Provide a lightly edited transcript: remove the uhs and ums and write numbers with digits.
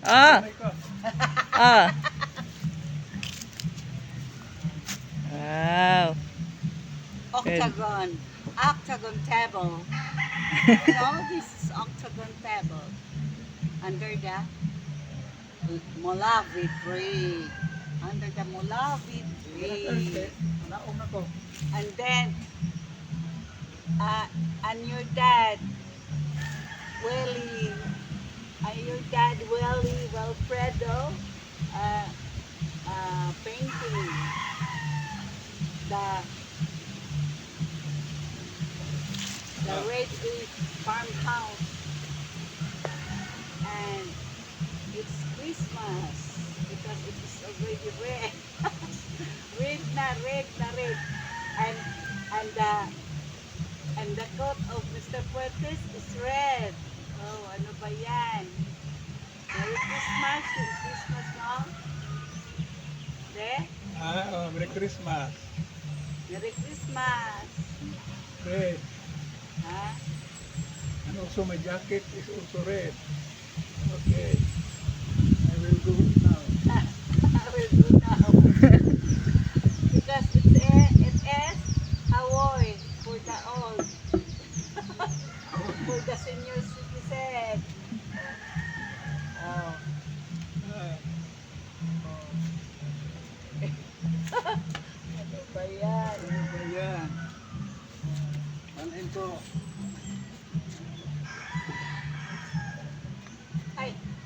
Ah. Ah. Wow. Good. Octagon. Octagon table. This is octagon table. Under the Molavi tree. Under the Molavi tree. And then, and your dad, Willie, Wilfredo, uh, painting the Red Leaf farmhouse, and it's Christmas because it is already red, red, and and the and the coat of Mr. Fuertes is red. Oh, ano ba yan? Merry Christmas, yung Christmas, no? De? Merry Christmas. Merry Christmas. Red. Ha? And also my jacket is also red. Okay. I will do it now. I will do now. Because it is Hawaii for the old. For the senior citizen. Oh. Ah, Ano ba yan? ano ba yan? Anin ko.